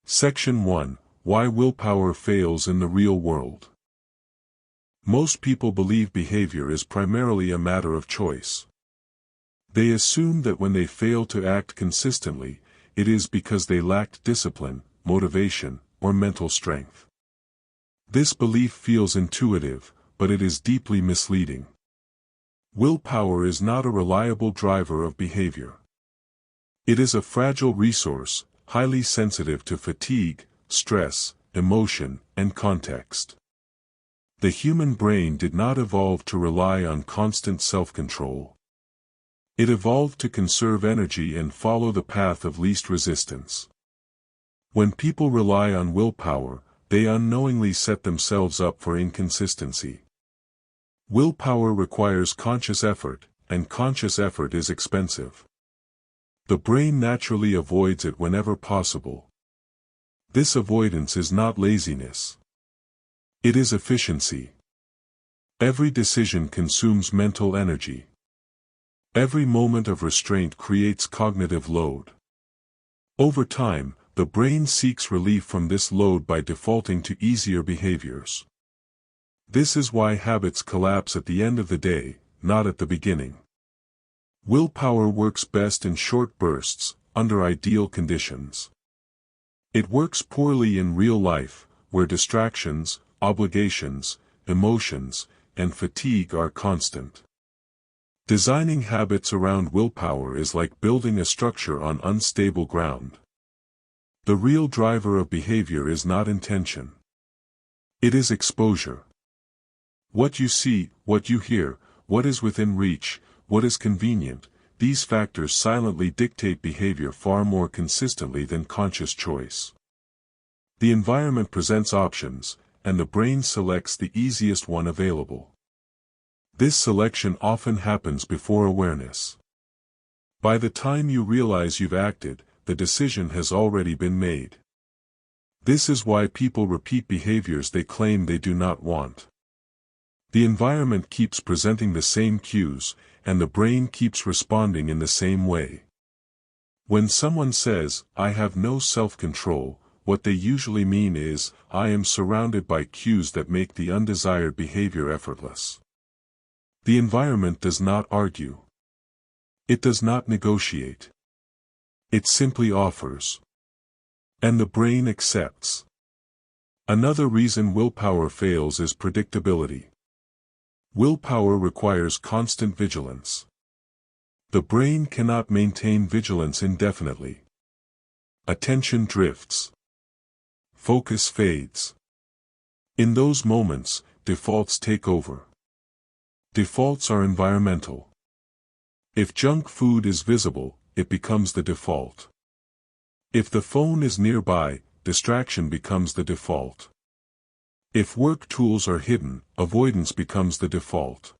Section 1. Why willpower fails in the real world. Most people believe behavior is primarily a matter of choice. They assume that when they fail to act consistently, it is because they lacked discipline, motivation, or mental strength. This belief feels intuitive, but it is deeply misleading. Willpower is not a reliable driver of behavior. It is a fragile resource, highly sensitive to fatigue, stress, emotion, and context. The human brain did not evolve to rely on constant self-control. It evolved to conserve energy and follow the path of least resistance. When people rely on willpower, they unknowingly set themselves up for inconsistency. Willpower requires conscious effort, and conscious effort is expensive. The brain naturally avoids it whenever possible. This avoidance is not laziness. It is efficiency. Every decision consumes mental energy. Every moment of restraint creates cognitive load. Over time, the brain seeks relief from this load by defaulting to easier behaviors. This is why habits collapse at the end of the day, not at the beginning. Willpower works best in short bursts, under ideal conditions. It works poorly in real life, where distractions, obligations, emotions, and fatigue are constant. Designing habits around willpower is like building a structure on unstable ground. The real driver of behavior is not intention. It is exposure. What you see, what you hear, what is within reach, what is convenient, these factors silently dictate behavior far more consistently than conscious choice. The environment presents options, and the brain selects the easiest one available. This selection often happens before awareness. By the time you realize you've acted, the decision has already been made. This is why people repeat behaviors they claim they do not want. The environment keeps presenting the same cues, and the brain keeps responding in the same way. When someone says, "I have no self-control," what they usually mean is, "I am surrounded by cues that make the undesired behavior effortless." The environment does not argue. It does not negotiate. It simply offers. And the brain accepts. Another reason willpower fails is predictability. Willpower requires constant vigilance. The brain cannot maintain vigilance indefinitely. Attention drifts. Focus fades. In those moments, defaults take over. Defaults are environmental. If junk food is visible, it becomes the default. If the phone is nearby, distraction becomes the default. If work tools are hidden, avoidance becomes the default.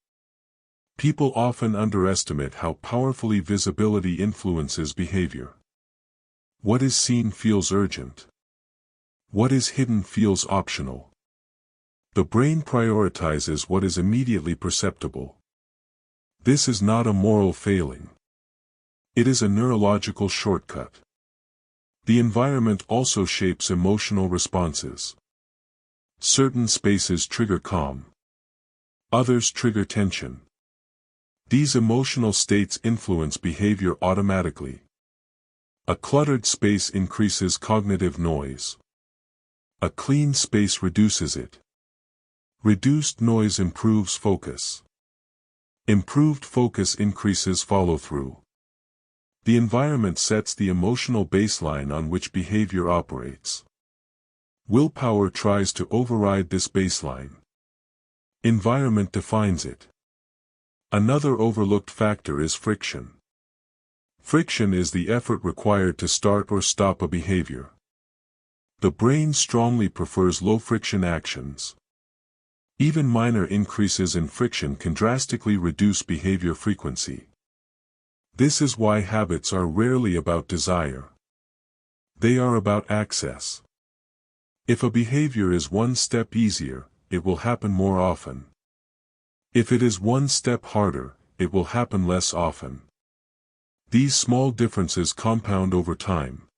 People often underestimate how powerfully visibility influences behavior. What is seen feels urgent. What is hidden feels optional. The brain prioritizes what is immediately perceptible. This is not a moral failing. It is a neurological shortcut. The environment also shapes emotional responses. Certain spaces trigger calm. Others trigger tension. These emotional states influence behavior automatically. A cluttered space increases cognitive noise. A clean space reduces it. Reduced noise improves focus. Improved focus increases follow-through. The environment sets the emotional baseline on which behavior operates. Willpower tries to override this baseline. Environment defines it. Another overlooked factor is friction. Friction is the effort required to start or stop a behavior. The brain strongly prefers low-friction actions. Even minor increases in friction can drastically reduce behavior frequency. This is why habits are rarely about desire. They are about access. If a behavior is one step easier, it will happen more often. If it is one step harder, it will happen less often. These small differences compound over time.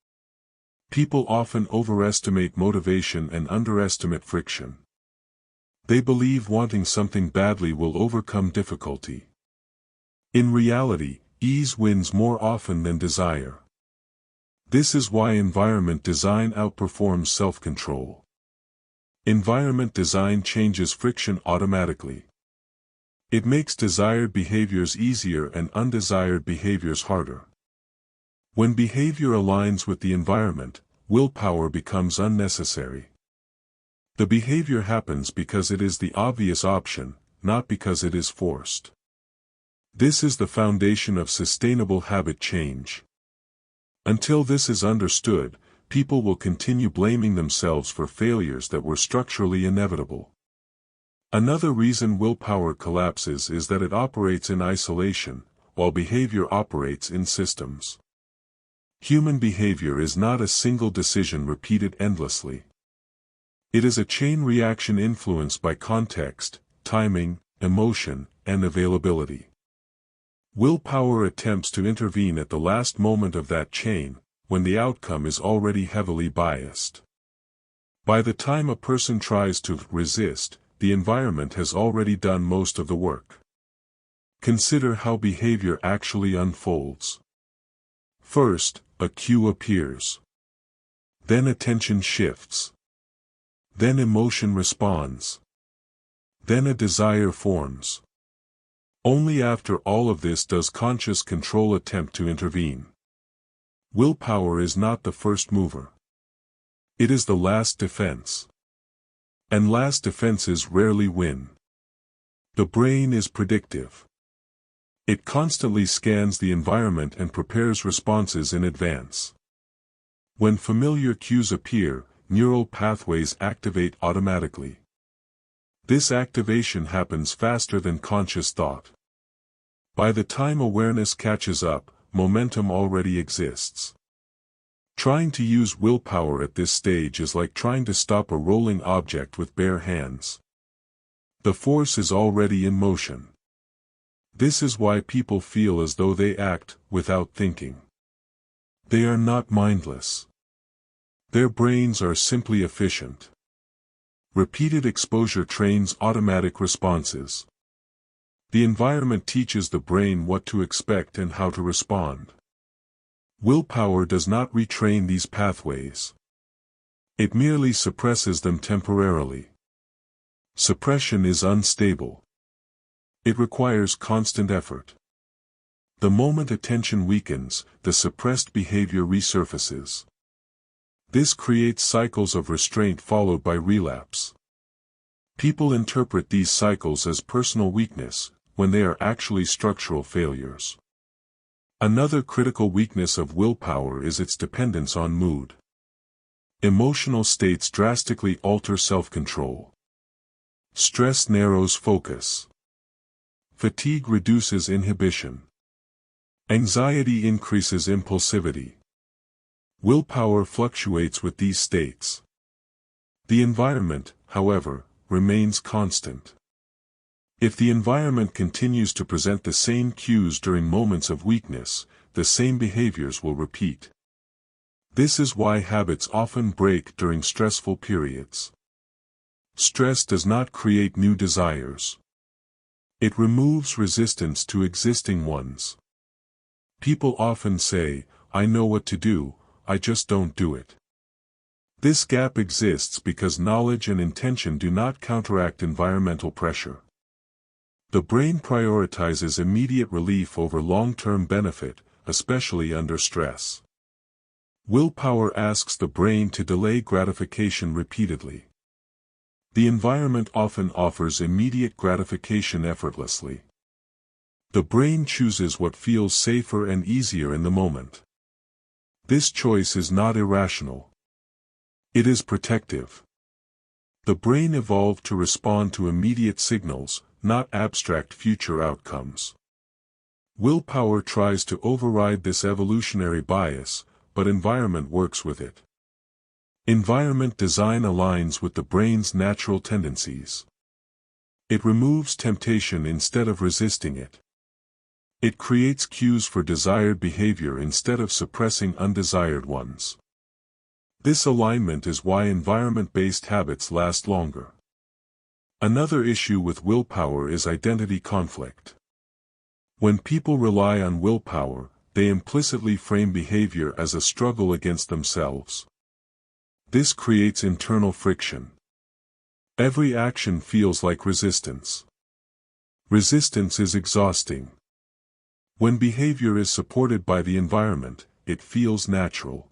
People often overestimate motivation and underestimate friction. They believe wanting something badly will overcome difficulty. In reality, ease wins more often than desire. This is why environment design outperforms self-control. Environment design changes friction automatically. It makes desired behaviors easier and undesired behaviors harder. When behavior aligns with the environment, willpower becomes unnecessary. The behavior happens because it is the obvious option, not because it is forced. This is the foundation of sustainable habit change. Until this is understood, people will continue blaming themselves for failures that were structurally inevitable. Another reason willpower collapses is that it operates in isolation, while behavior operates in systems. Human behavior is not a single decision repeated endlessly. It is a chain reaction influenced by context, timing, emotion, and availability. Willpower attempts to intervene at the last moment of that chain, when the outcome is already heavily biased. By the time a person tries to resist, the environment has already done most of the work. Consider how behavior actually unfolds. First, a cue appears. Then attention shifts. Then emotion responds. Then a desire forms. Only after all of this does conscious control attempt to intervene. Willpower is not the first mover. It is the last defense. And last defenses rarely win. The brain is predictive. It constantly scans the environment and prepares responses in advance. When familiar cues appear, neural pathways activate automatically. This activation happens faster than conscious thought. By the time awareness catches up, momentum already exists. Trying to use willpower at this stage is like trying to stop a rolling object with bare hands. The force is already in motion. This is why people feel as though they act without thinking. They are not mindless. Their brains are simply efficient. Repeated exposure trains automatic responses. The environment teaches the brain what to expect and how to respond. Willpower does not retrain these pathways. It merely suppresses them temporarily. Suppression is unstable. It requires constant effort. The moment attention weakens, the suppressed behavior resurfaces. This creates cycles of restraint followed by relapse. People interpret these cycles as personal weakness, when they are actually structural failures. Another critical weakness of willpower is its dependence on mood. Emotional states drastically alter self-control. Stress narrows focus. Fatigue reduces inhibition. Anxiety increases impulsivity. Willpower fluctuates with these states. The environment, however, remains constant. If the environment continues to present the same cues during moments of weakness, the same behaviors will repeat. This is why habits often break during stressful periods. Stress does not create new desires. It removes resistance to existing ones. People often say, "I know what to do, I just don't do it." This gap exists because knowledge and intention do not counteract environmental pressure. The brain prioritizes immediate relief over long-term benefit, especially under stress. Willpower asks the brain to delay gratification repeatedly. The environment often offers immediate gratification effortlessly. The brain chooses what feels safer and easier in the moment. This choice is not irrational. It is protective. The brain evolved to respond to immediate signals, not abstract future outcomes. Willpower tries to override this evolutionary bias, but environment works with it. Environment design aligns with the brain's natural tendencies. It removes temptation instead of resisting it. It creates cues for desired behavior instead of suppressing undesired ones. This alignment is why environment-based habits last longer. Another issue with willpower is identity conflict. When people rely on willpower, they implicitly frame behavior as a struggle against themselves. This creates internal friction. Every action feels like resistance. Resistance is exhausting. When behavior is supported by the environment, it feels natural.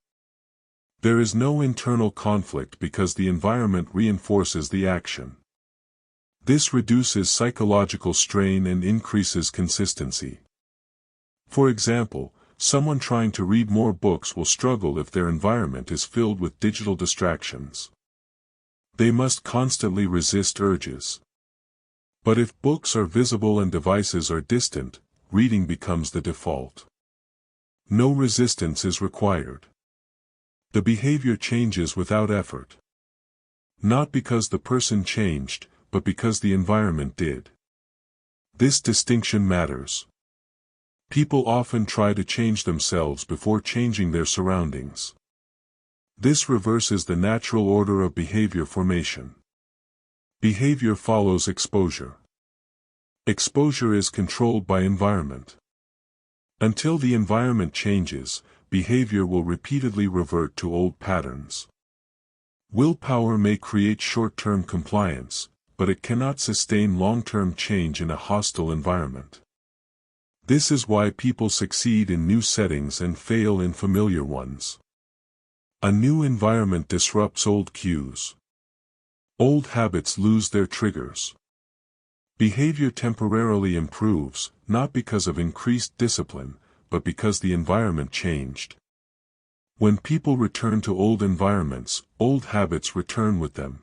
There is no internal conflict because the environment reinforces the action. This reduces psychological strain and increases consistency. For example, someone trying to read more books will struggle if their environment is filled with digital distractions. They must constantly resist urges. But if books are visible and devices are distant, reading becomes the default. No resistance is required. The behavior changes without effort. Not because the person changed, but because the environment did. This distinction matters. People often try to change themselves before changing their surroundings. This reverses the natural order of behavior formation. Behavior follows exposure. Exposure is controlled by environment. Until the environment changes, behavior will repeatedly revert to old patterns. Willpower may create short-term compliance, but it cannot sustain long-term change in a hostile environment. This is why people succeed in new settings and fail in familiar ones. A new environment disrupts old cues. Old habits lose their triggers. Behavior temporarily improves, not because of increased discipline, but because the environment changed. When people return to old environments, old habits return with them.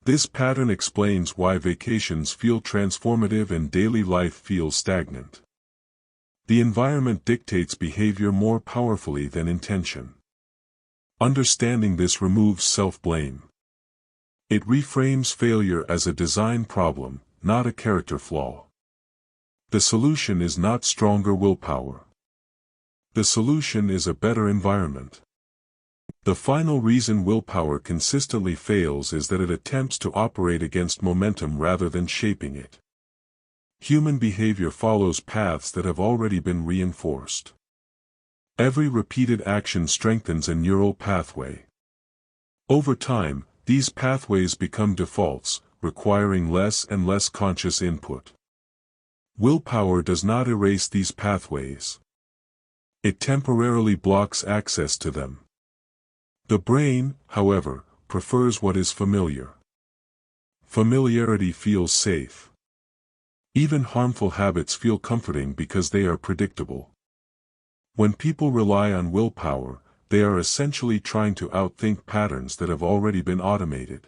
This pattern explains why vacations feel transformative and daily life feels stagnant. The environment dictates behavior more powerfully than intention. Understanding this removes self-blame. It reframes failure as a design problem, not a character flaw. The solution is not stronger willpower. The solution is a better environment. The final reason willpower consistently fails is that it attempts to operate against momentum rather than shaping it. Human behavior follows paths that have already been reinforced. Every repeated action strengthens a neural pathway. Over time, these pathways become defaults, requiring less and less conscious input. Willpower does not erase these pathways. It temporarily blocks access to them. The brain, however, prefers what is familiar. Familiarity feels safe. Even harmful habits feel comforting because they are predictable. When people rely on willpower, they are essentially trying to outthink patterns that have already been automated.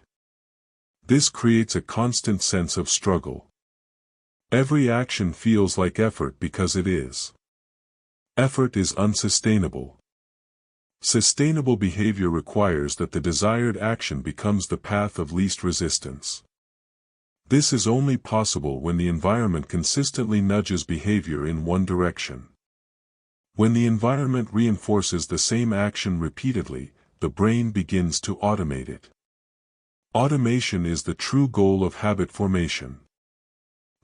This creates a constant sense of struggle. Every action feels like effort because it is. Effort is unsustainable. Sustainable behavior requires that the desired action becomes the path of least resistance. This is only possible when the environment consistently nudges behavior in one direction. When the environment reinforces the same action repeatedly, the brain begins to automate it. Automation is the true goal of habit formation.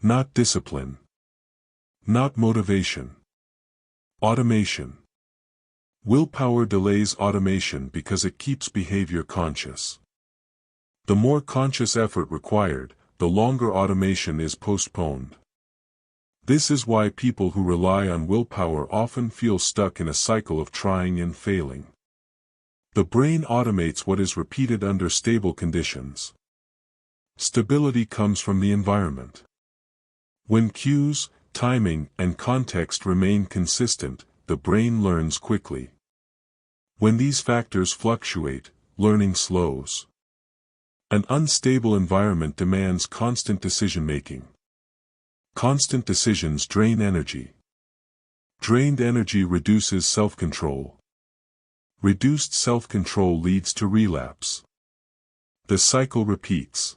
Not discipline. Not motivation. Automation. Willpower delays automation because it keeps behavior conscious. The more conscious effort required, the longer automation is postponed. This is why people who rely on willpower often feel stuck in a cycle of trying and failing. The brain automates what is repeated under stable conditions. Stability comes from the environment. When cues, timing, and context remain consistent, the brain learns quickly. When these factors fluctuate, learning slows. An unstable environment demands constant decision-making. Constant decisions drain energy. Drained energy reduces self-control. Reduced self-control leads to relapse. The cycle repeats.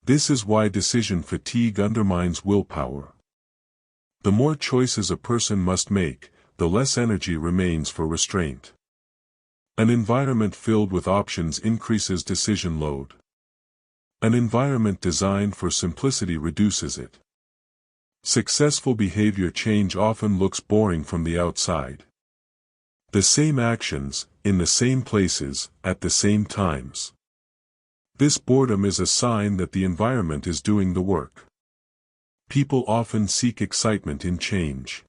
This is why decision fatigue undermines willpower. The more choices a person must make, the less energy remains for restraint. An environment filled with options increases decision load. An environment designed for simplicity reduces it. Successful behavior change often looks boring from the outside. The same actions, in the same places, at the same times. This boredom is a sign that the environment is doing the work. People often seek excitement in change.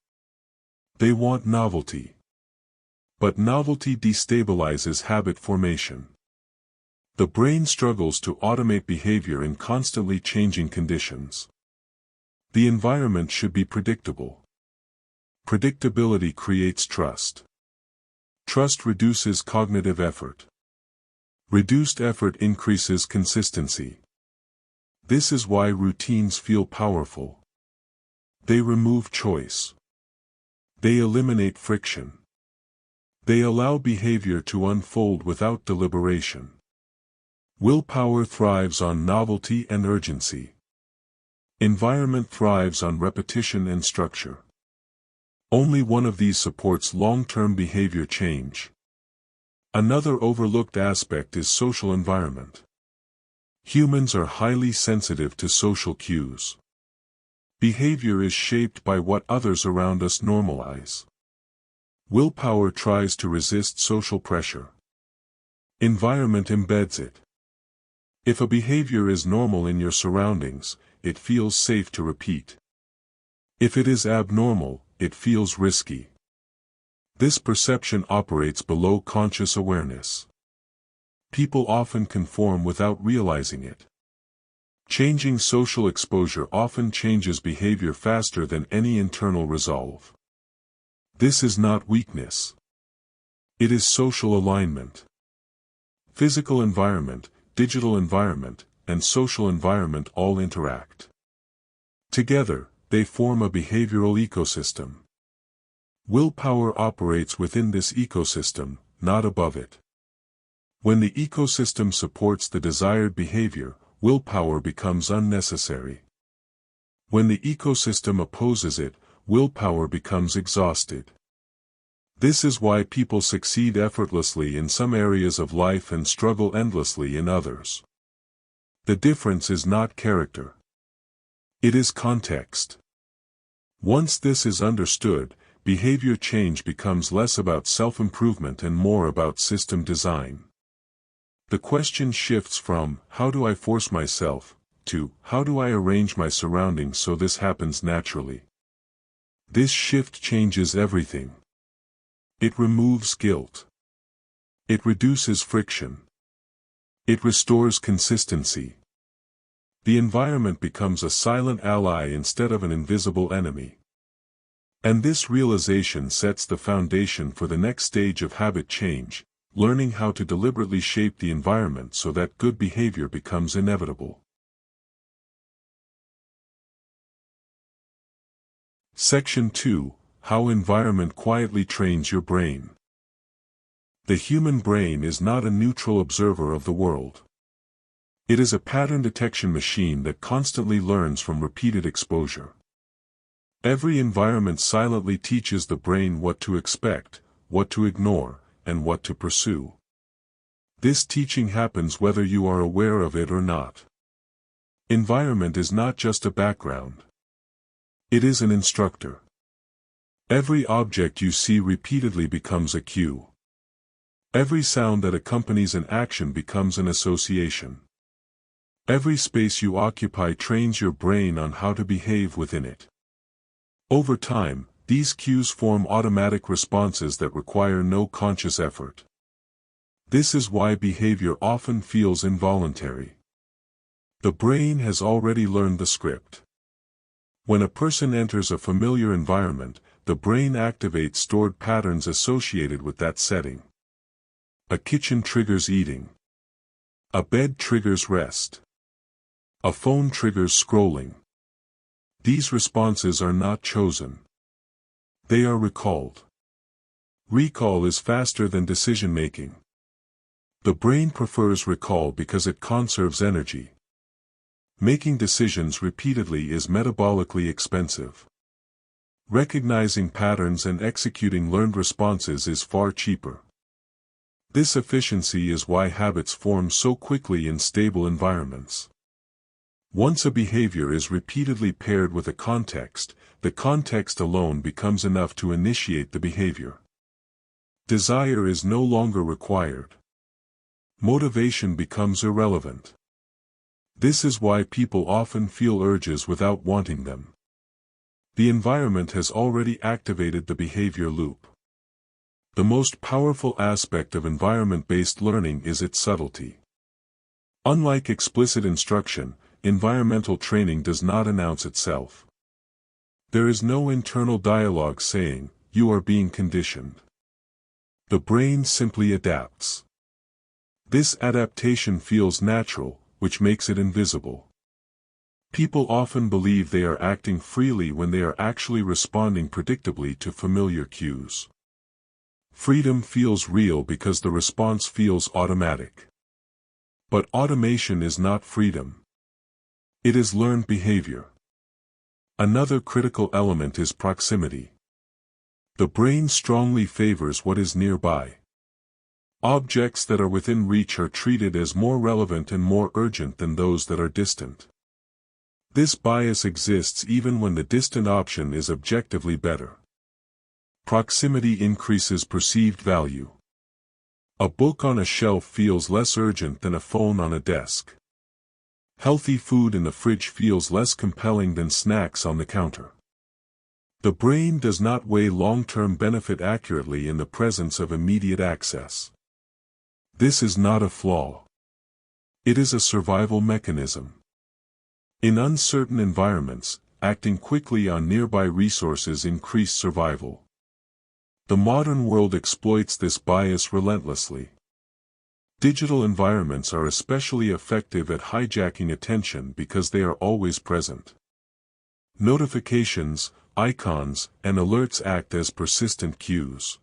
They want novelty. But novelty destabilizes habit formation. The brain struggles to automate behavior in constantly changing conditions. The environment should be predictable. Predictability creates trust. Trust reduces cognitive effort. Reduced effort increases consistency. This is why routines feel powerful. They remove choice. They eliminate friction. They allow behavior to unfold without deliberation. Willpower thrives on novelty and urgency. Environment thrives on repetition and structure. Only one of these supports long-term behavior change. Another overlooked aspect is social environment. Humans are highly sensitive to social cues. Behavior is shaped by what others around us normalize. Willpower tries to resist social pressure. Environment embeds it. If a behavior is normal in your surroundings, it feels safe to repeat. If it is abnormal, it feels risky. This perception operates below conscious awareness. People often conform without realizing it. Changing social exposure often changes behavior faster than any internal resolve. This is not weakness. It is social alignment. Physical environment, digital environment, and social environment all interact. Together, they form a behavioral ecosystem. Willpower operates within this ecosystem, not above it. When the ecosystem supports the desired behavior, willpower becomes unnecessary. When the ecosystem opposes it, willpower becomes exhausted. This is why people succeed effortlessly in some areas of life and struggle endlessly in others. The difference is not character. It is context. Once this is understood, behavior change becomes less about self-improvement and more about system design. The question shifts from, how do I force myself, to, how do I arrange my surroundings so this happens naturally? This shift changes everything. It removes guilt. It reduces friction. It restores consistency. The environment becomes a silent ally instead of an invisible enemy. And this realization sets the foundation for the next stage of habit change, learning how to deliberately shape the environment so that good behavior becomes inevitable. Section 2: How environment quietly trains your brain. The human brain is not a neutral observer of the world. It is a pattern detection machine that constantly learns from repeated exposure. Every environment silently teaches the brain what to expect, what to ignore, and what to pursue. This teaching happens whether you are aware of it or not. Environment is not just a background. It is an instructor. Every object you see repeatedly becomes a cue. Every sound that accompanies an action becomes an association. Every space you occupy trains your brain on how to behave within it. Over time, these cues form automatic responses that require no conscious effort. This is why behavior often feels involuntary. The brain has already learned the script. When a person enters a familiar environment, the brain activates stored patterns associated with that setting. A kitchen triggers eating. A bed triggers rest. A phone triggers scrolling. These responses are not chosen. They are recalled. Recall is faster than decision-making. The brain prefers recall because it conserves energy. Making decisions repeatedly is metabolically expensive. Recognizing patterns and executing learned responses is far cheaper. This efficiency is why habits form so quickly in stable environments. Once a behavior is repeatedly paired with a context, the context alone becomes enough to initiate the behavior. Desire is no longer required. Motivation becomes irrelevant. This is why people often feel urges without wanting them. The environment has already activated the behavior loop. The most powerful aspect of environment-based learning is its subtlety. Unlike explicit instruction, environmental training does not announce itself. There is no internal dialogue saying, "You are being conditioned." The brain simply adapts. This adaptation feels natural, which makes it invisible. People often believe they are acting freely when they are actually responding predictably to familiar cues. Freedom feels real because the response feels automatic. But automation is not freedom. It is learned behavior. Another critical element is proximity. The brain strongly favors what is nearby. Objects that are within reach are treated as more relevant and more urgent than those that are distant. This bias exists even when the distant option is objectively better. Proximity increases perceived value. A book on a shelf feels less urgent than a phone on a desk. Healthy food in the fridge feels less compelling than snacks on the counter. The brain does not weigh long-term benefit accurately in the presence of immediate access. This is not a flaw. It is a survival mechanism. In uncertain environments, acting quickly on nearby resources increases survival. The modern world exploits this bias relentlessly. Digital environments are especially effective at hijacking attention because they are always present. Notifications, icons, and alerts act as persistent cues.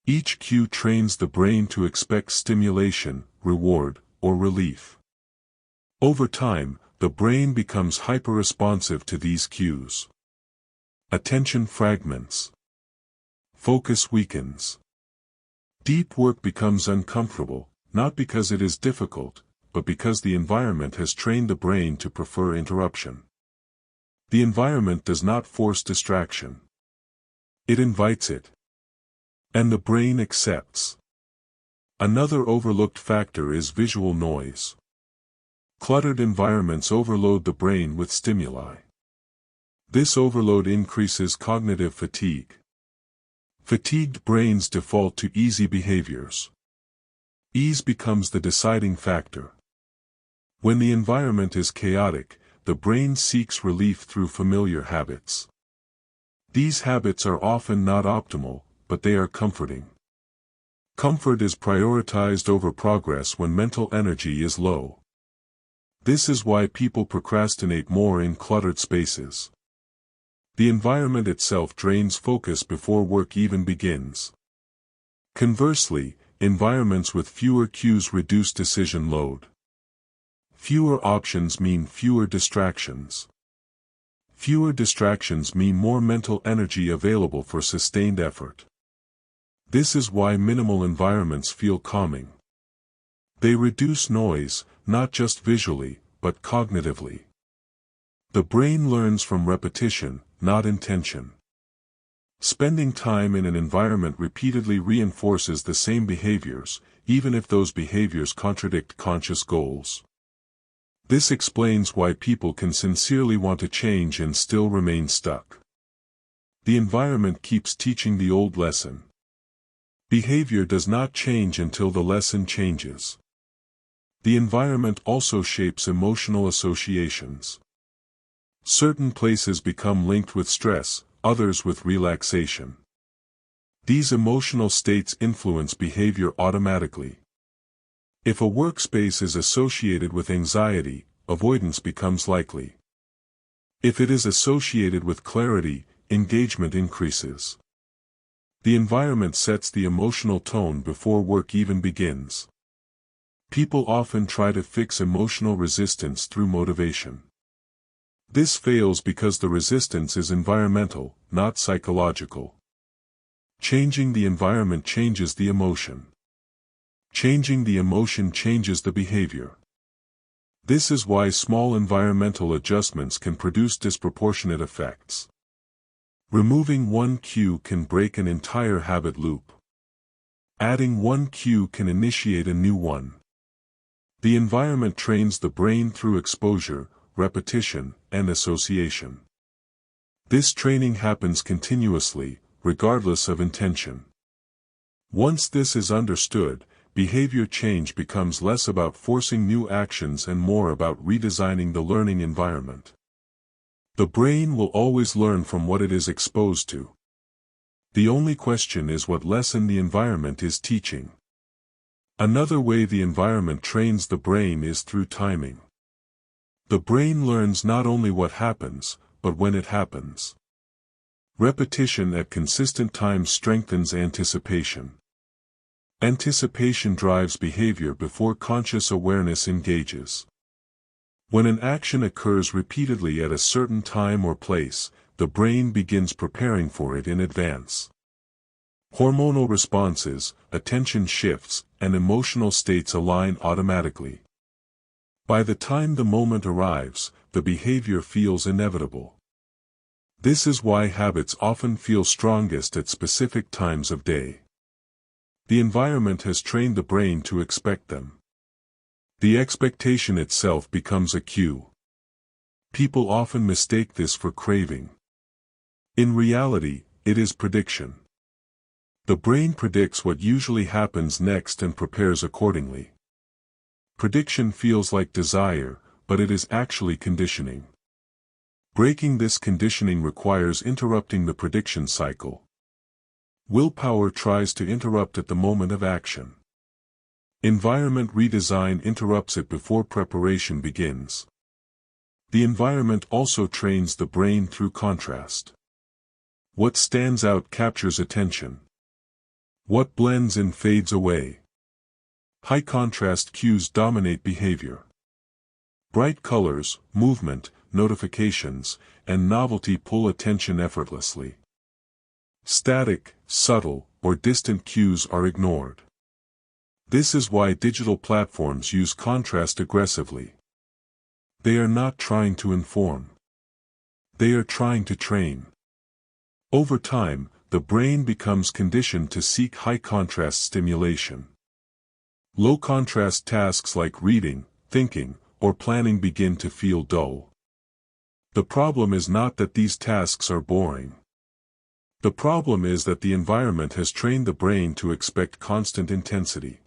Each cue trains the brain to expect stimulation, reward, or relief. Over time, the brain becomes hyper-responsive to these cues. Attention fragments. Focus weakens. Deep work becomes uncomfortable, not because it is difficult, but because the environment has trained the brain to prefer interruption. The environment does not force distraction. It invites it. And the brain accepts. Another overlooked factor is visual noise. Cluttered environments overload the brain with stimuli. This overload increases cognitive fatigue. Fatigued brains default to easy behaviors. Ease becomes the deciding factor. When the environment is chaotic, the brain seeks relief through familiar habits. These habits are often not optimal, but they are comforting. Comfort is prioritized over progress when mental energy is low. This is why people procrastinate more in cluttered spaces. The environment itself drains focus before work even begins. Conversely, environments with fewer cues reduce decision load. Fewer options mean fewer distractions. Fewer distractions mean more mental energy available for sustained effort. This is why minimal environments feel calming. They reduce noise, not just visually, but cognitively. The brain learns from repetition, not intention. Spending time in an environment repeatedly reinforces the same behaviors, even if those behaviors contradict conscious goals. This explains why people can sincerely want to change and still remain stuck. The environment keeps teaching the old lesson. Behavior does not change until the lesson changes. The environment also shapes emotional associations. Certain places become linked with stress, others with relaxation. These emotional states influence behavior automatically. If a workspace is associated with anxiety, avoidance becomes likely. If it is associated with clarity, engagement increases. The environment sets the emotional tone before work even begins. People often try to fix emotional resistance through motivation. This fails because the resistance is environmental, not psychological. Changing the environment changes the emotion. Changing the emotion changes the behavior. This is why small environmental adjustments can produce disproportionate effects. Removing one cue can break an entire habit loop. Adding one cue can initiate a new one. The environment trains the brain through exposure, repetition, and association. This training happens continuously, regardless of intention. Once this is understood, behavior change becomes less about forcing new actions and more about redesigning the learning environment. The brain will always learn from what it is exposed to. The only question is what lesson the environment is teaching. Another way the environment trains the brain is through timing. The brain learns not only what happens, but when it happens. Repetition at consistent times strengthens anticipation. Anticipation drives behavior before conscious awareness engages. When an action occurs repeatedly at a certain time or place, the brain begins preparing for it in advance. Hormonal responses, attention shifts, and emotional states align automatically. By the time the moment arrives, the behavior feels inevitable. This is why habits often feel strongest at specific times of day. The environment has trained the brain to expect them. The expectation itself becomes a cue. People often mistake this for craving. In reality, it is prediction. The brain predicts what usually happens next and prepares accordingly. Prediction feels like desire, but it is actually conditioning. Breaking this conditioning requires interrupting the prediction cycle. Willpower tries to interrupt at the moment of action. Environment redesign interrupts it before preparation begins. The environment also trains the brain through contrast. What stands out captures attention. What blends in fades away. High contrast cues dominate behavior. Bright colors, movement, notifications, and novelty pull attention effortlessly. Static, subtle, or distant cues are ignored. This is why digital platforms use contrast aggressively. They are not trying to inform. They are trying to train. Over time, the brain becomes conditioned to seek high-contrast stimulation. Low-contrast tasks like reading, thinking, or planning begin to feel dull. The problem is not that these tasks are boring. The problem is that the environment has trained the brain to expect constant intensity.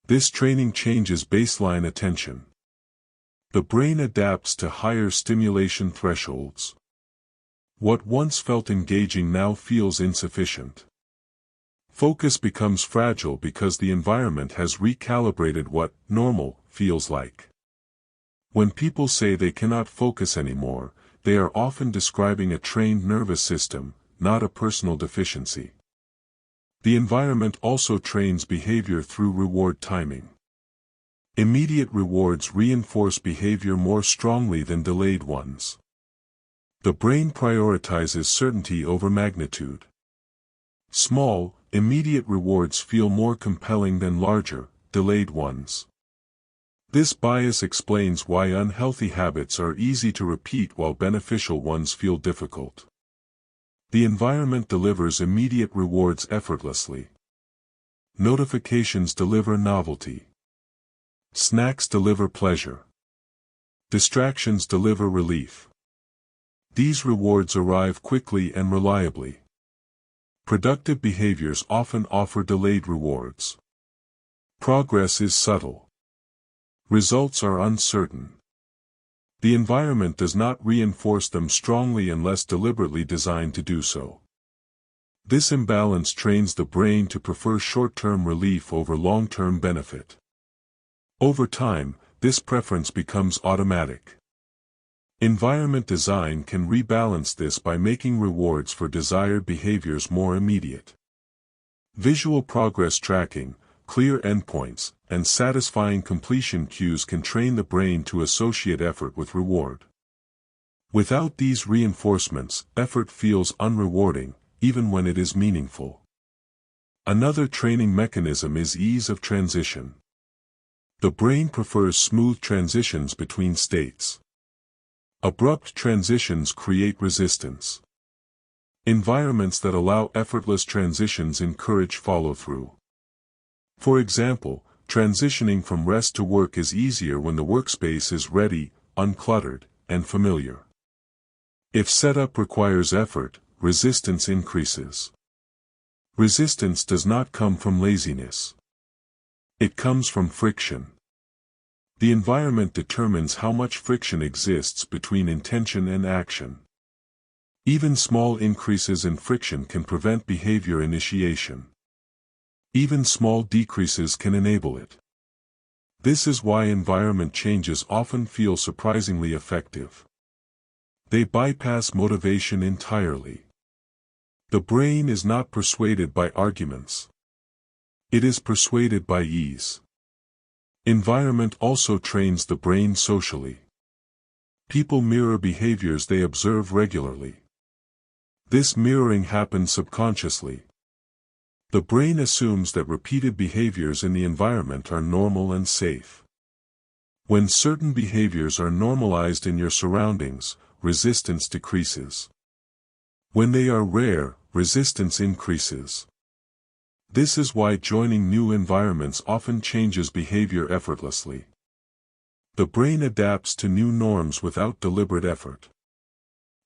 This training changes baseline attention. The brain adapts to higher stimulation thresholds. What once felt engaging now feels insufficient. Focus becomes fragile because the environment has recalibrated what normal feels like. When people say they cannot focus anymore, they are often describing a trained nervous system, not a personal deficiency. The environment also trains behavior through reward timing. Immediate rewards reinforce behavior more strongly than delayed ones. The brain prioritizes certainty over magnitude. Small, immediate rewards feel more compelling than larger, delayed ones. This bias explains why unhealthy habits are easy to repeat while beneficial ones feel difficult. The environment delivers immediate rewards effortlessly. Notifications deliver novelty. Snacks deliver pleasure. Distractions deliver relief. These rewards arrive quickly and reliably. Productive behaviors often offer delayed rewards. Progress is subtle. Results are uncertain. The environment does not reinforce them strongly unless deliberately designed to do so. This imbalance trains the brain to prefer short-term relief over long-term benefit. Over time, this preference becomes automatic. Environment design can rebalance this by making rewards for desired behaviors more immediate. Visual progress tracking, clear endpoints, and satisfying completion cues can train the brain to associate effort with reward. Without these reinforcements, effort feels unrewarding, even when it is meaningful. Another training mechanism is ease of transition. The brain prefers smooth transitions between states. Abrupt transitions create resistance. Environments that allow effortless transitions encourage follow-through. For example, transitioning from rest to work is easier when the workspace is ready, uncluttered, and familiar. If setup requires effort, resistance increases. Resistance does not come from laziness. It comes from friction. The environment determines how much friction exists between intention and action. Even small increases in friction can prevent behavior initiation. Even small decreases can enable it. This is why environment changes often feel surprisingly effective. They bypass motivation entirely. The brain is not persuaded by arguments. It is persuaded by ease. Environment also trains the brain socially. People mirror behaviors they observe regularly. This mirroring happens subconsciously. The brain assumes that repeated behaviors in the environment are normal and safe. When certain behaviors are normalized in your surroundings, resistance decreases. When they are rare, resistance increases. This is why joining new environments often changes behavior effortlessly. The brain adapts to new norms without deliberate effort.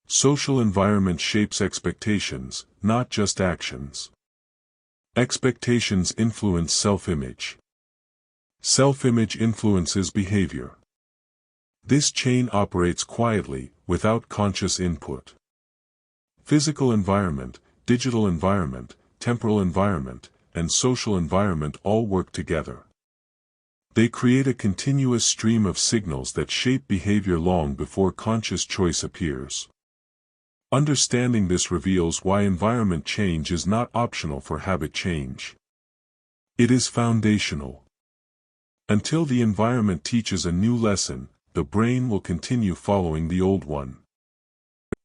Social environment shapes expectations, not just actions. Expectations influence self-image. Self-image influences behavior. This chain operates quietly, without conscious input. Physical environment, digital environment, temporal environment, and social environment all work together. They create a continuous stream of signals that shape behavior long before conscious choice appears. Understanding this reveals why environment change is not optional for habit change. It is foundational. Until the environment teaches a new lesson, the brain will continue following the old one.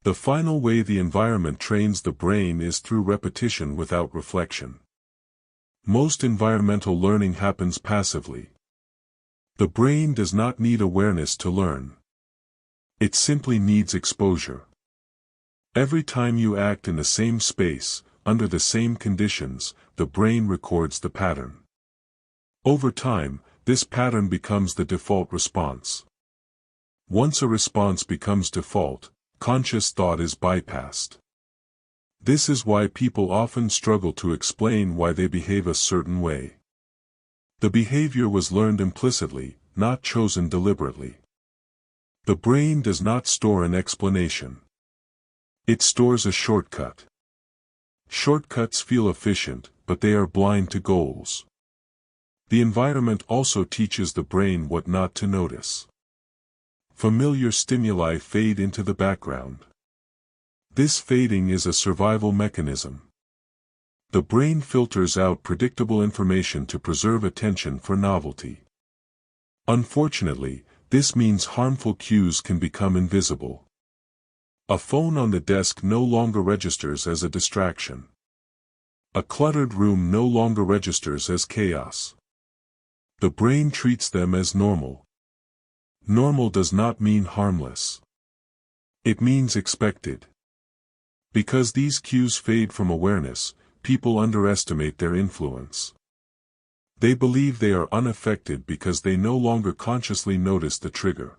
The final way the environment trains the brain is through repetition without reflection. Most environmental learning happens passively. The brain does not need awareness to learn. It simply needs exposure. Every time you act in the same space, under the same conditions, the brain records the pattern. Over time, this pattern becomes the default response. Once a response becomes default, conscious thought is bypassed. This is why people often struggle to explain why they behave a certain way. The behavior was learned implicitly, not chosen deliberately. The brain does not store an explanation. It stores a shortcut. Shortcuts feel efficient, but they are blind to goals. The environment also teaches the brain what not to notice. Familiar stimuli fade into the background. This fading is a survival mechanism. The brain filters out predictable information to preserve attention for novelty. Unfortunately, this means harmful cues can become invisible. A phone on the desk no longer registers as a distraction. A cluttered room no longer registers as chaos. The brain treats them as normal. Normal does not mean harmless. It means expected. Because these cues fade from awareness, people underestimate their influence. They believe they are unaffected because they no longer consciously notice the trigger.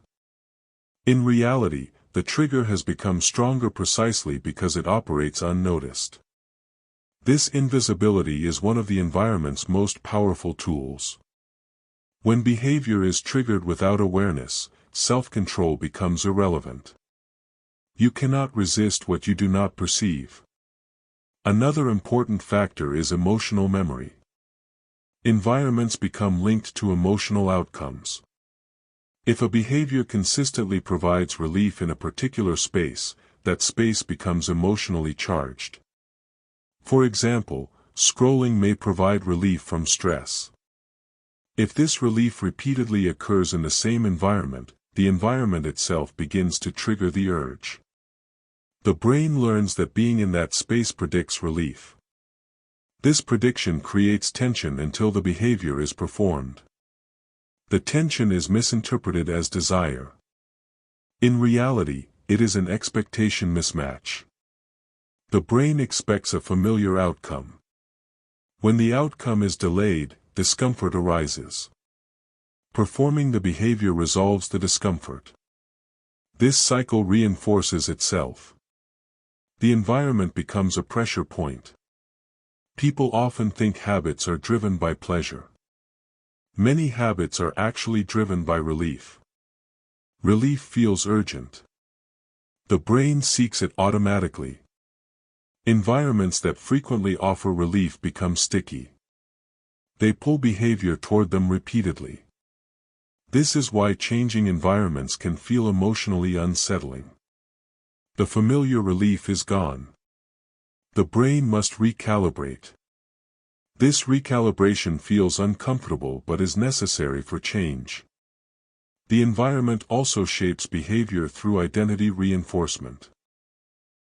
In reality, the trigger has become stronger precisely because it operates unnoticed. This invisibility is one of the environment's most powerful tools. When behavior is triggered without awareness, self-control becomes irrelevant. You cannot resist what you do not perceive. Another important factor is emotional memory. Environments become linked to emotional outcomes. If a behavior consistently provides relief in a particular space, that space becomes emotionally charged. For example, scrolling may provide relief from stress. If this relief repeatedly occurs in the same environment, the environment itself begins to trigger the urge. The brain learns that being in that space predicts relief. This prediction creates tension until the behavior is performed. The tension is misinterpreted as desire. In reality, it is an expectation mismatch. The brain expects a familiar outcome. When the outcome is delayed, discomfort arises. Performing the behavior resolves the discomfort. This cycle reinforces itself. The environment becomes a pressure point. People often think habits are driven by pleasure. Many habits are actually driven by relief. Relief feels urgent. The brain seeks it automatically. Environments that frequently offer relief become sticky. They pull behavior toward them repeatedly. This is why changing environments can feel emotionally unsettling. The familiar relief is gone. The brain must recalibrate. This recalibration feels uncomfortable but is necessary for change. The environment also shapes behavior through identity reinforcement.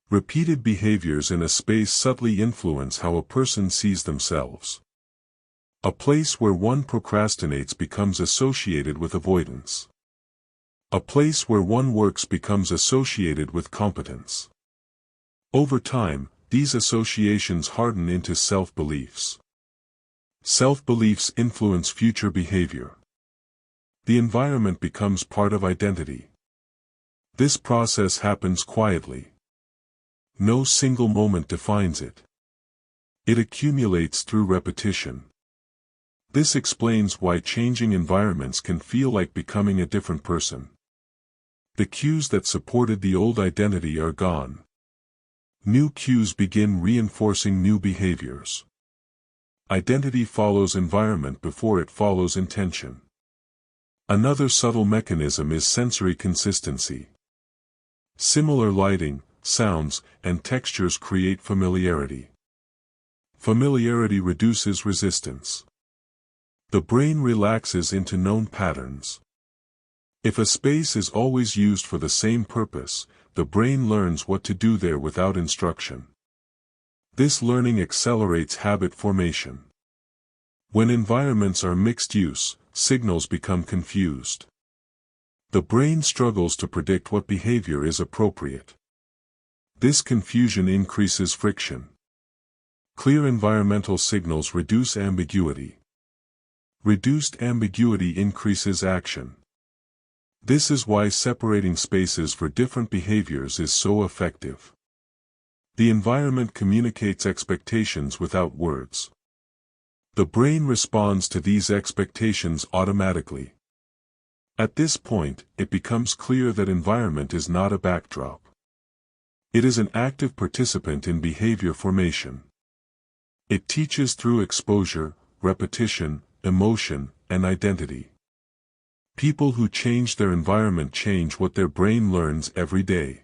Repeated behaviors in a space subtly influence how a person sees themselves. A place where one procrastinates becomes associated with avoidance. A place where one works becomes associated with competence. Over time, these associations harden into self-beliefs. Self-beliefs influence future behavior. The environment becomes part of identity. This process happens quietly. No single moment defines it. It accumulates through repetition. This explains why changing environments can feel like becoming a different person. The cues that supported the old identity are gone. New cues begin reinforcing new behaviors. Identity follows environment before it follows intention. Another subtle mechanism is sensory consistency. Similar lighting, sounds, and textures create familiarity. Familiarity reduces resistance. The brain relaxes into known patterns. If a space is always used for the same purpose, the brain learns what to do there without instruction. This learning accelerates habit formation. When environments are mixed use, signals become confused. The brain struggles to predict what behavior is appropriate. This confusion increases friction. Clear environmental signals reduce ambiguity. Reduced ambiguity increases action. This is why separating spaces for different behaviors is so effective. The environment communicates expectations without words. The brain responds to these expectations automatically. At this point, it becomes clear that environment is not a backdrop. It is an active participant in behavior formation. It teaches through exposure, repetition, emotion, and identity. People who change their environment change what their brain learns every day.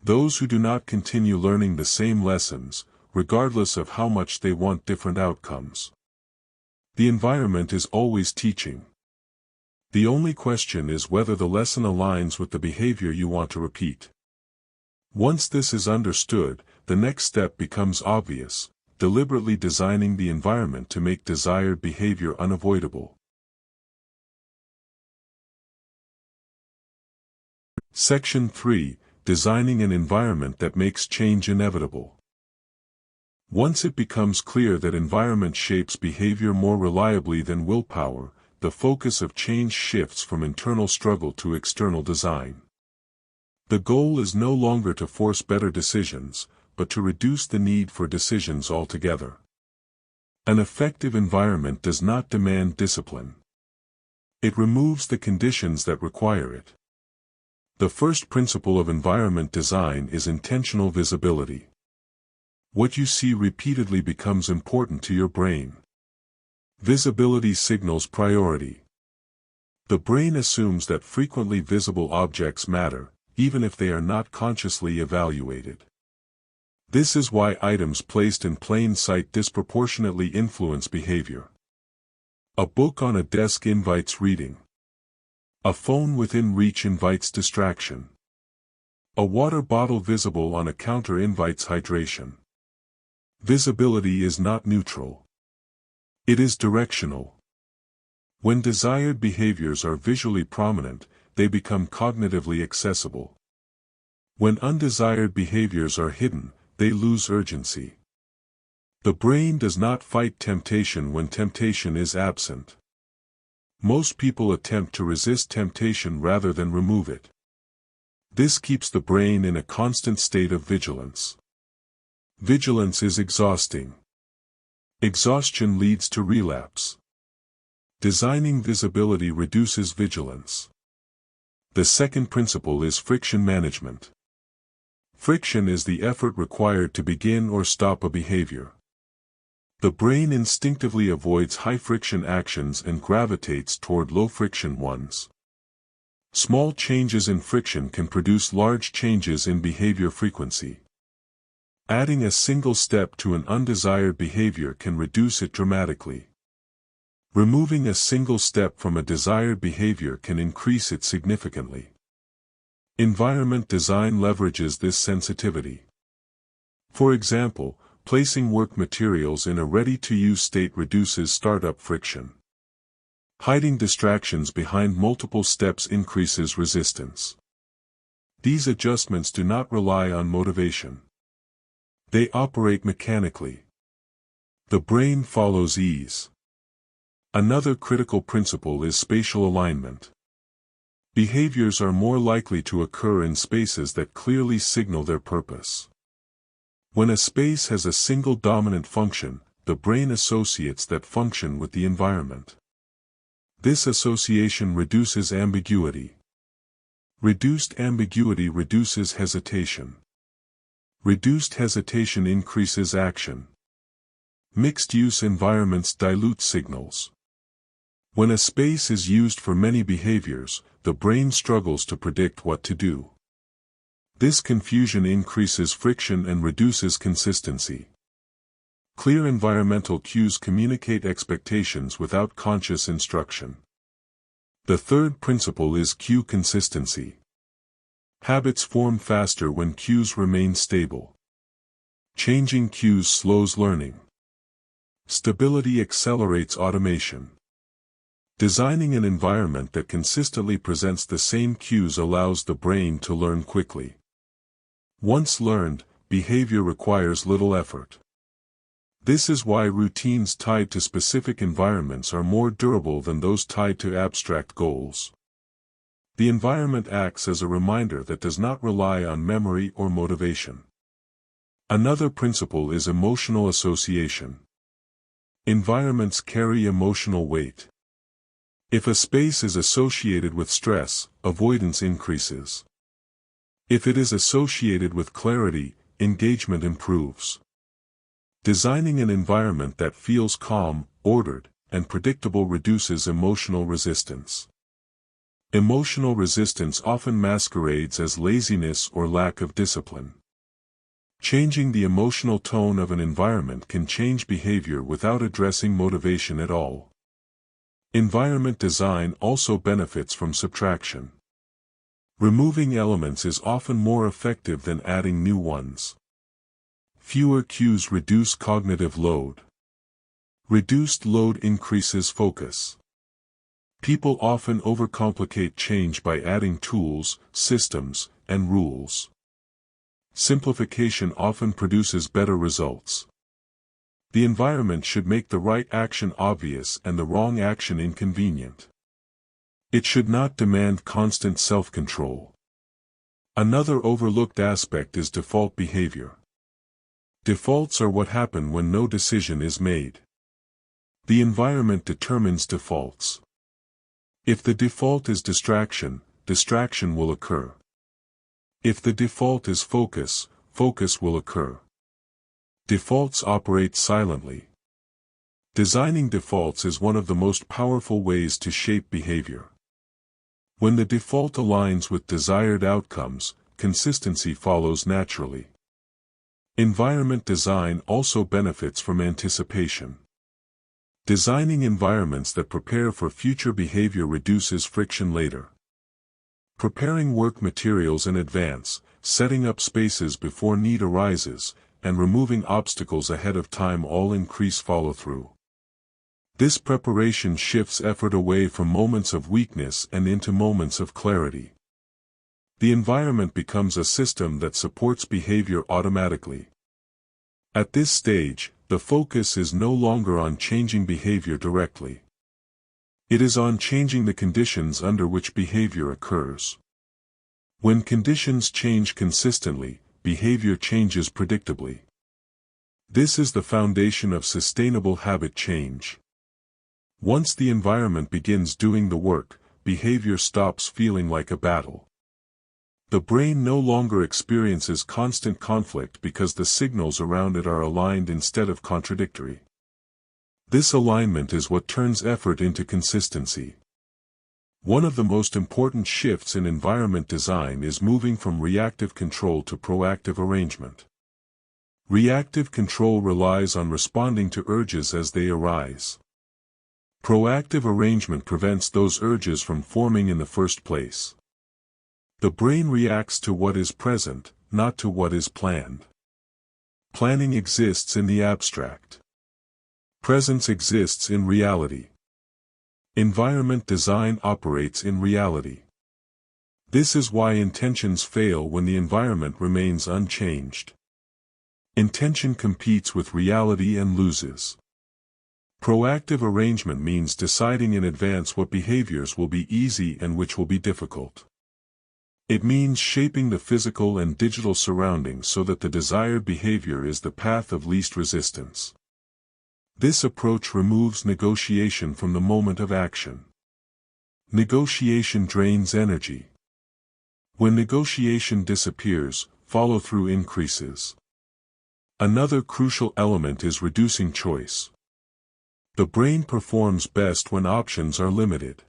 Those who do not continue learning the same lessons, regardless of how much they want different outcomes. The environment is always teaching. The only question is whether the lesson aligns with the behavior you want to repeat. Once this is understood, the next step becomes obvious: deliberately designing the environment to make desired behavior unavoidable. Section 3: Designing an environment that makes change inevitable. Once it becomes clear that environment shapes behavior more reliably than willpower, the focus of change shifts from internal struggle to external design. The goal is no longer to force better decisions, but to reduce the need for decisions altogether. An effective environment does not demand discipline. It removes the conditions that require it. The first principle of environment design is intentional visibility. What you see repeatedly becomes important to your brain. Visibility signals priority. The brain assumes that frequently visible objects matter, even if they are not consciously evaluated. This is why items placed in plain sight disproportionately influence behavior. A book on a desk invites reading. A phone within reach invites distraction. A water bottle visible on a counter invites hydration. Visibility is not neutral. It is directional. When desired behaviors are visually prominent, they become cognitively accessible. When undesired behaviors are hidden, they lose urgency. The brain does not fight temptation when temptation is absent. Most people attempt to resist temptation rather than remove it. This keeps the brain in a constant state of vigilance. Vigilance is exhausting. Exhaustion leads to relapse. Designing visibility reduces vigilance. The second principle is friction management. Friction is the effort required to begin or stop a behavior. The brain instinctively avoids high-friction actions and gravitates toward low-friction ones. Small changes in friction can produce large changes in behavior frequency. Adding a single step to an undesired behavior can reduce it dramatically. Removing a single step from a desired behavior can increase it significantly. Environment design leverages this sensitivity. For example, placing work materials in a ready-to-use state reduces startup friction. Hiding distractions behind multiple steps increases resistance. These adjustments do not rely on motivation. They operate mechanically. The brain follows ease. Another critical principle is spatial alignment. Behaviors are more likely to occur in spaces that clearly signal their purpose. When a space has a single dominant function, the brain associates that function with the environment. This association reduces ambiguity. Reduced ambiguity reduces hesitation. Reduced hesitation increases action. Mixed-use environments dilute signals. When a space is used for many behaviors, the brain struggles to predict what to do. This confusion increases friction and reduces consistency. Clear environmental cues communicate expectations without conscious instruction. The third principle is cue consistency. Habits form faster when cues remain stable. Changing cues slows learning. Stability accelerates automation. Designing an environment that consistently presents the same cues allows the brain to learn quickly. Once learned, behavior requires little effort. This is why routines tied to specific environments are more durable than those tied to abstract goals. The environment acts as a reminder that does not rely on memory or motivation. Another principle is emotional association. Environments carry emotional weight. If a space is associated with stress, avoidance increases. If it is associated with clarity, engagement improves. Designing an environment that feels calm, ordered, and predictable reduces emotional resistance. Emotional resistance often masquerades as laziness or lack of discipline. Changing the emotional tone of an environment can change behavior without addressing motivation at all. Environment design also benefits from subtraction. Removing elements is often more effective than adding new ones. Fewer cues reduce cognitive load. Reduced load increases focus. People often overcomplicate change by adding tools, systems, and rules. Simplification often produces better results. The environment should make the right action obvious and the wrong action inconvenient. It should not demand constant self-control. Another overlooked aspect is default behavior. Defaults are what happen when no decision is made. The environment determines defaults. If the default is distraction, distraction will occur. If the default is focus, focus will occur. Defaults operate silently. Designing defaults is one of the most powerful ways to shape behavior. When the default aligns with desired outcomes, consistency follows naturally. Environment design also benefits from anticipation. Designing environments that prepare for future behavior reduces friction later. Preparing work materials in advance, setting up spaces before need arises, and removing obstacles ahead of time all increase follow-through. This preparation shifts effort away from moments of weakness and into moments of clarity. The environment becomes a system that supports behavior automatically. At this stage, the focus is no longer on changing behavior directly. It is on changing the conditions under which behavior occurs. When conditions change consistently, behavior changes predictably. This is the foundation of sustainable habit change. Once the environment begins doing the work, behavior stops feeling like a battle. The brain no longer experiences constant conflict because the signals around it are aligned instead of contradictory. This alignment is what turns effort into consistency. One of the most important shifts in environment design is moving from reactive control to proactive arrangement. Reactive control relies on responding to urges as they arise. Proactive arrangement prevents those urges from forming in the first place. The brain reacts to what is present, not to what is planned. Planning exists in the abstract. Presence exists in reality. Environment design operates in reality. This is why intentions fail when the environment remains unchanged. Intention competes with reality and loses. Proactive arrangement means deciding in advance what behaviors will be easy and which will be difficult. It means shaping the physical and digital surroundings so that the desired behavior is the path of least resistance. This approach removes negotiation from the moment of action. Negotiation drains energy. When negotiation disappears, follow-through increases. Another crucial element is reducing choice. The brain performs best when options are limited.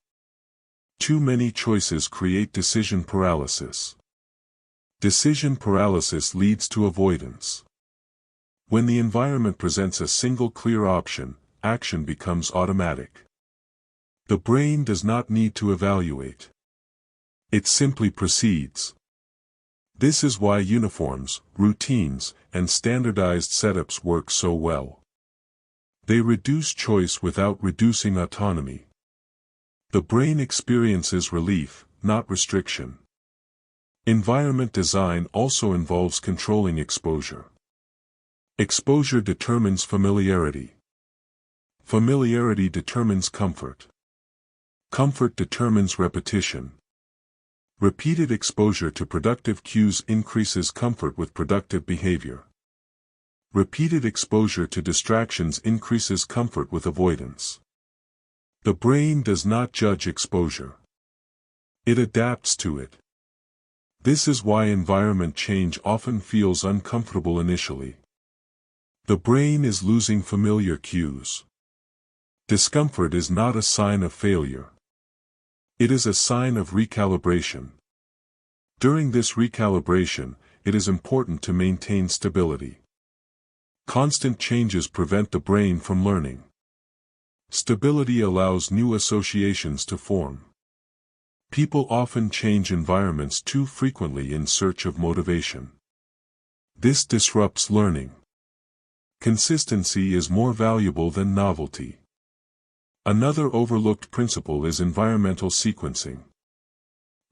Too many choices create decision paralysis. Decision paralysis leads to avoidance. When the environment presents a single clear option, action becomes automatic. The brain does not need to evaluate. It simply proceeds. This is why uniforms, routines, and standardized setups work so well. They reduce choice without reducing autonomy. The brain experiences relief, not restriction. Environment design also involves controlling exposure. Exposure determines familiarity. Familiarity determines comfort. Comfort determines repetition. Repeated exposure to productive cues increases comfort with productive behavior. Repeated exposure to distractions increases comfort with avoidance. The brain does not judge exposure. It adapts to it. This is why environment change often feels uncomfortable initially. The brain is losing familiar cues. Discomfort is not a sign of failure. It is a sign of recalibration. During this recalibration, it is important to maintain stability. Constant changes prevent the brain from learning. Stability allows new associations to form. People often change environments too frequently in search of motivation. This disrupts learning. Consistency is more valuable than novelty. Another overlooked principle is environmental sequencing.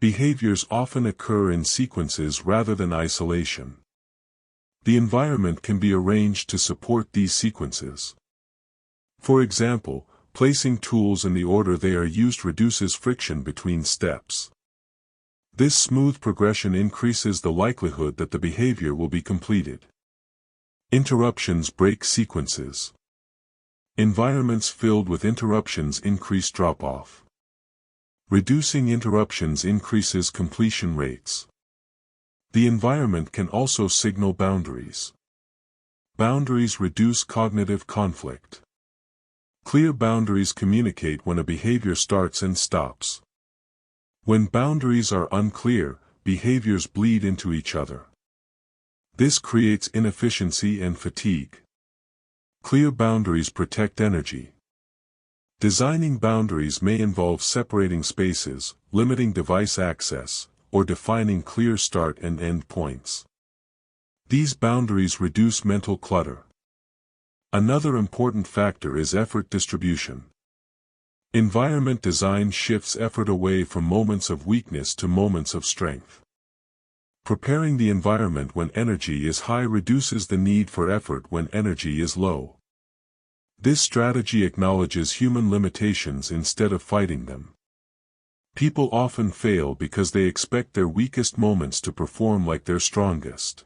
Behaviors often occur in sequences rather than isolation. The environment can be arranged to support these sequences. For example, placing tools in the order they are used reduces friction between steps. This smooth progression increases the likelihood that the behavior will be completed. Interruptions break sequences. Environments filled with interruptions increase drop-off. Reducing interruptions increases completion rates. The environment can also signal boundaries. Boundaries reduce cognitive conflict. Clear boundaries communicate when a behavior starts and stops. When boundaries are unclear, behaviors bleed into each other. This creates inefficiency and fatigue. Clear boundaries protect energy. Designing boundaries may involve separating spaces, limiting device access, or defining clear start and end points. These boundaries reduce mental clutter. Another important factor is effort distribution. Environment design shifts effort away from moments of weakness to moments of strength. Preparing the environment when energy is high reduces the need for effort when energy is low. This strategy acknowledges human limitations instead of fighting them. People often fail because they expect their weakest moments to perform like their strongest.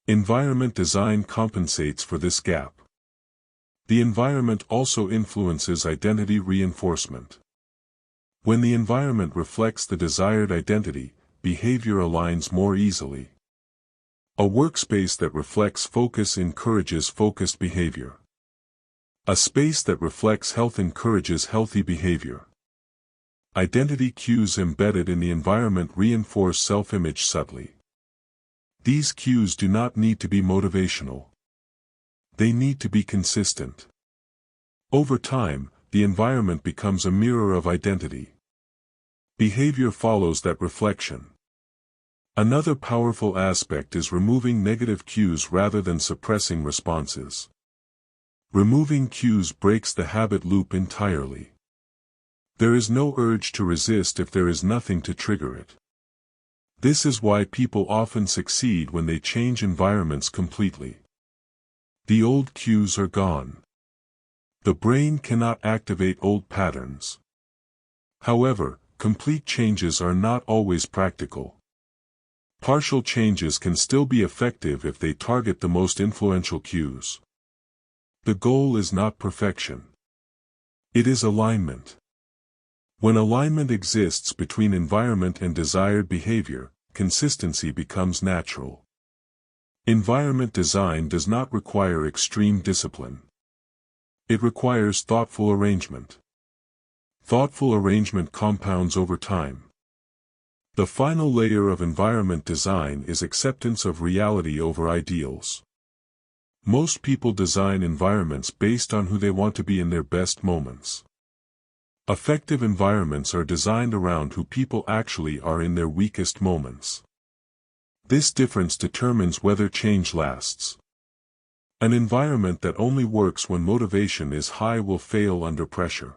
Environment design compensates for this gap. The environment also influences identity reinforcement. When the environment reflects the desired identity, behavior aligns more easily. A workspace that reflects focus encourages focused behavior. A space that reflects health encourages healthy behavior. Identity cues embedded in the environment reinforce self-image subtly. These cues do not need to be motivational. They need to be consistent. Over time, the environment becomes a mirror of identity. Behavior follows that reflection. Another powerful aspect is removing negative cues rather than suppressing responses. Removing cues breaks the habit loop entirely. There is no urge to resist if there is nothing to trigger it. This is why people often succeed when they change environments completely. The old cues are gone. The brain cannot activate old patterns. However, complete changes are not always practical. Partial changes can still be effective if they target the most influential cues. The goal is not perfection. It is alignment. When alignment exists between environment and desired behavior, consistency becomes natural. Environment design does not require extreme discipline. It requires thoughtful arrangement. Thoughtful arrangement compounds over time. The final layer of environment design is acceptance of reality over ideals. Most people design environments based on who they want to be in their best moments. Effective environments are designed around who people actually are in their weakest moments. This difference determines whether change lasts. An environment that only works when motivation is high will fail under pressure.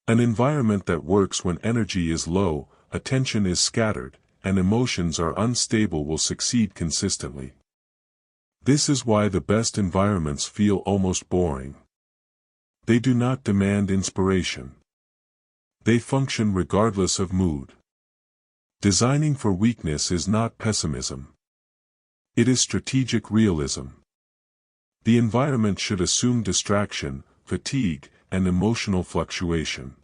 An environment that works when energy is low, attention is scattered, and emotions are unstable will succeed consistently. This is why the best environments feel almost boring. They do not demand inspiration. They function regardless of mood. Designing for weakness is not pessimism. It is strategic realism. The environment should assume distraction, fatigue, and emotional fluctuation.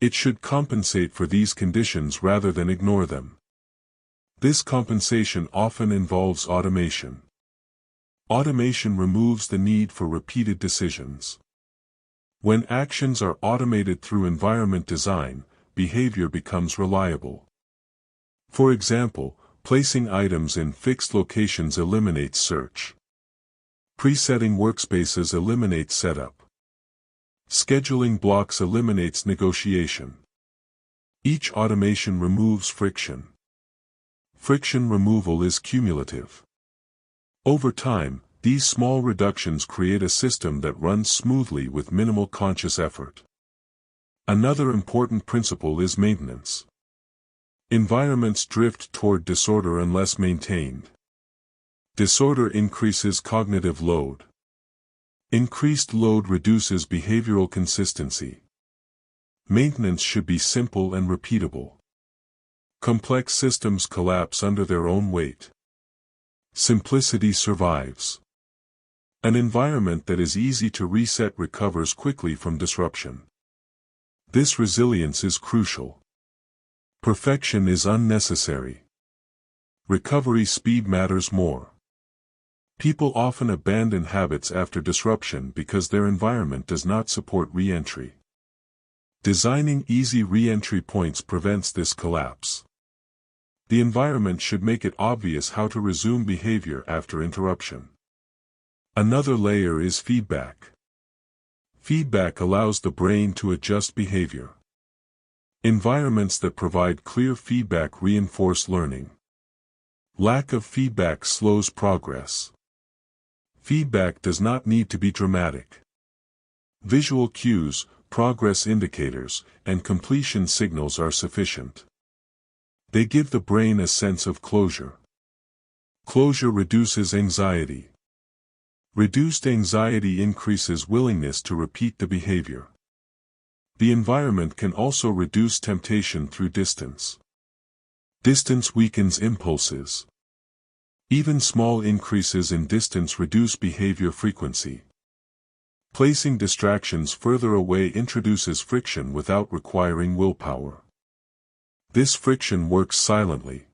It should compensate for these conditions rather than ignore them. This compensation often involves automation. Automation removes the need for repeated decisions. When actions are automated through environment design, behavior becomes reliable. For example, placing items in fixed locations eliminates search. Presetting workspaces eliminates setup. Scheduling blocks eliminates negotiation. Each automation removes friction. Friction removal is cumulative. Over time, these small reductions create a system that runs smoothly with minimal conscious effort. Another important principle is maintenance. Environments drift toward disorder unless maintained. Disorder increases cognitive load. Increased load reduces behavioral consistency. Maintenance should be simple and repeatable. Complex systems collapse under their own weight. Simplicity survives. An environment that is easy to reset recovers quickly from disruption. This resilience is crucial. Perfection is unnecessary. Recovery speed matters more. People often abandon habits after disruption because their environment does not support re-entry. Designing easy re-entry points prevents this collapse. The environment should make it obvious how to resume behavior after interruption. Another layer is feedback. Feedback allows the brain to adjust behavior. Environments that provide clear feedback reinforce learning. Lack of feedback slows progress. Feedback does not need to be dramatic. Visual cues, progress indicators, and completion signals are sufficient. They give the brain a sense of closure. Closure reduces anxiety. Reduced anxiety increases willingness to repeat the behavior. The environment can also reduce temptation through distance. Distance weakens impulses. Even small increases in distance reduce behavior frequency. Placing distractions further away introduces friction without requiring willpower. This friction works silently.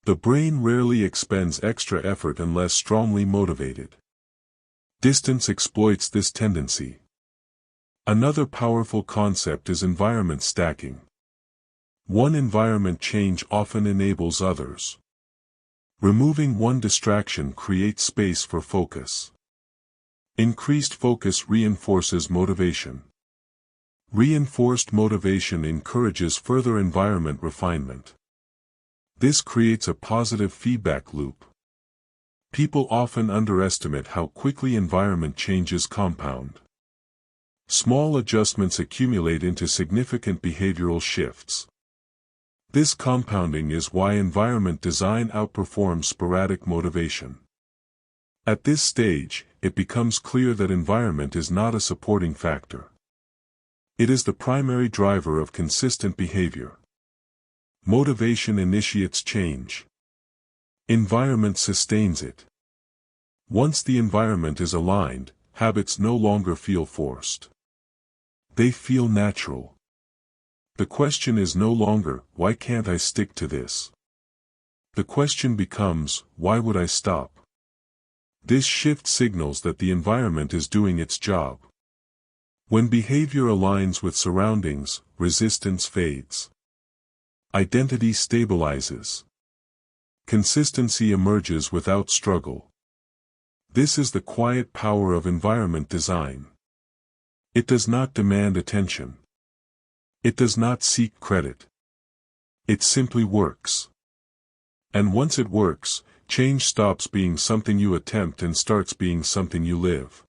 The brain rarely expends extra effort unless strongly motivated. Distance exploits this tendency. Another powerful concept is environment stacking. One environment change often enables others. Removing one distraction creates space for focus. Increased focus reinforces motivation. Reinforced motivation encourages further environment refinement. This creates a positive feedback loop. People often underestimate how quickly environment changes compound. Small adjustments accumulate into significant behavioral shifts. This compounding is why environment design outperforms sporadic motivation. At this stage, it becomes clear that environment is not a supporting factor. It is the primary driver of consistent behavior. Motivation initiates change. Environment sustains it. Once the environment is aligned, habits no longer feel forced. They feel natural. The question is no longer, why can't I stick to this? The question becomes, why would I stop? This shift signals that the environment is doing its job. When behavior aligns with surroundings, resistance fades. Identity stabilizes. Consistency emerges without struggle. This is the quiet power of environment design. It does not demand attention. It does not seek credit. It simply works. And once it works, change stops being something you attempt and starts being something you live.